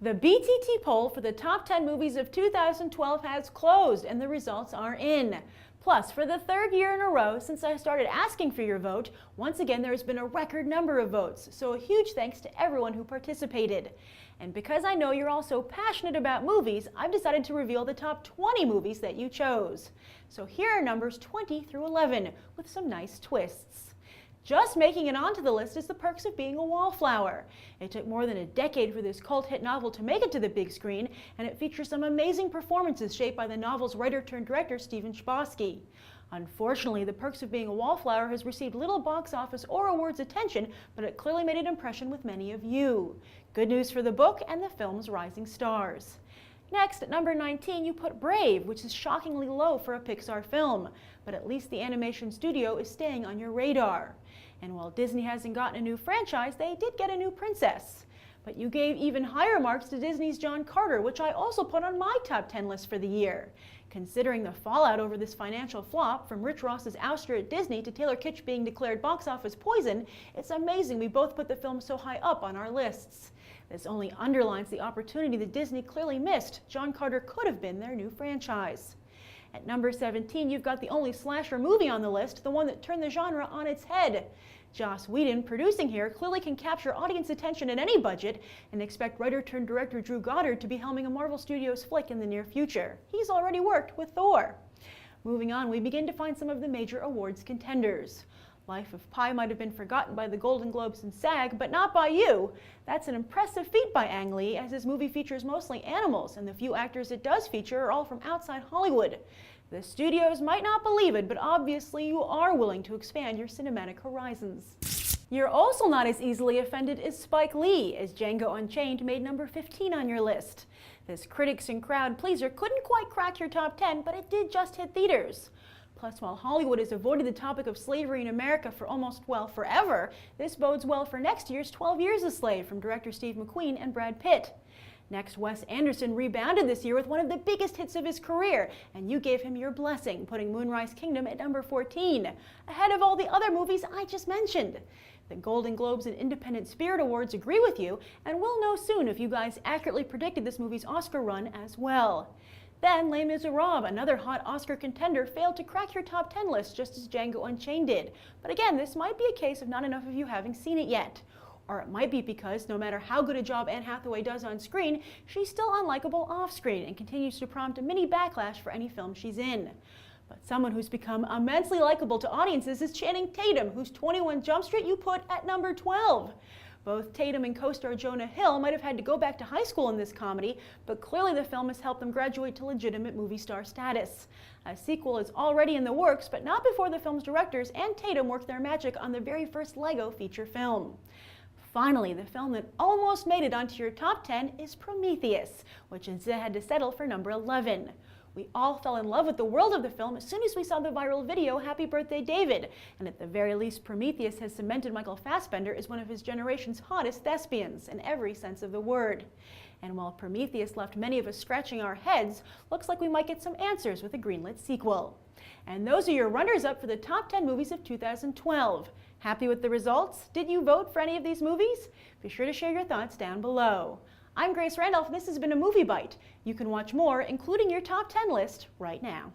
The BTT poll for the top 10 movies of 2012 has closed and the results are in. Plus, for the third year in a row since I started asking for your vote, once again there has been a record number of votes, so a huge thanks to everyone who participated. And because I know you're all so passionate about movies, I've decided to reveal the top 20 movies that you chose. So here are numbers 20 through 11, with some nice twists. Just making it onto the list is The Perks of Being a Wallflower. It took more than a decade for this cult hit novel to make it to the big screen, and it features some amazing performances shaped by the novel's writer-turned-director Stephen Chbosky. Unfortunately, The Perks of Being a Wallflower has received little box office or awards attention, but it clearly made an impression with many of you. Good news for the book and the film's rising stars. Next, at number 19, you put Brave, which is shockingly low for a Pixar film, but at least the animation studio is staying on your radar. And while Disney hasn't gotten a new franchise, they did get a new princess. But you gave even higher marks to Disney's John Carter, which I also put on my top 10 list for the year. Considering the fallout over this financial flop, from Rich Ross's ouster at Disney to Taylor Kitsch being declared box office poison, it's amazing we both put the film so high up on our lists. This only underlines the opportunity that Disney clearly missed. John Carter could have been their new franchise. At number 17, you've got the only slasher movie on the list, the one that turned the genre on its head. Joss Whedon, producing here, clearly can capture audience attention at any budget, and expect writer-turned-director Drew Goddard to be helming a Marvel Studios flick in the near future. He's already worked with Thor. Moving on, we begin to find some of the major awards contenders. Life of Pi might have been forgotten by the Golden Globes and SAG, but not by you. That's an impressive feat by Ang Lee, as his movie features mostly animals, and the few actors it does feature are all from outside Hollywood. The studios might not believe it, but obviously you are willing to expand your cinematic horizons. You're also not as easily offended as Spike Lee, as Django Unchained made number 15 on your list. This critics and crowd pleaser couldn't quite crack your top 10, but it did just hit theaters. Plus, while Hollywood has avoided the topic of slavery in America for almost, well, forever, this bodes well for next year's 12 Years a Slave from director Steve McQueen and Brad Pitt. Next, Wes Anderson rebounded this year with one of the biggest hits of his career, and you gave him your blessing, putting Moonrise Kingdom at number 14, ahead of all the other movies I just mentioned. The Golden Globes and Independent Spirit Awards agree with you, and we'll know soon if you guys accurately predicted this movie's Oscar run as well. Then, Les Miserables, another hot Oscar contender, failed to crack your top 10 list just as Django Unchained did. But again, this might be a case of not enough of you having seen it yet. Or it might be because no matter how good a job Anne Hathaway does on screen, she's still unlikable off-screen and continues to prompt a mini backlash for any film she's in. But someone who's become immensely likable to audiences is Channing Tatum, whose 21 Jump Street you put at number 12. Both Tatum and co-star Jonah Hill might have had to go back to high school in this comedy, but clearly the film has helped them graduate to legitimate movie star status. A sequel is already in the works, but not before the film's directors and Tatum worked their magic on the very first Lego feature film. Finally, the film that almost made it onto your top 10 is Prometheus, which instead had to settle for number 11. We all fell in love with the world of the film as soon as we saw the viral video, Happy Birthday David, and at the very least, Prometheus has cemented Michael Fassbender as one of his generation's hottest thespians, in every sense of the word. And while Prometheus left many of us scratching our heads, looks like we might get some answers with a greenlit sequel. And those are your runners-up for the top 10 movies of 2012. Happy with the results? Did you vote for any of these movies? Be sure to share your thoughts down below. I'm Grace Randolph, and this has been a Movie Bite. You can watch more, including your top 10 list, right now.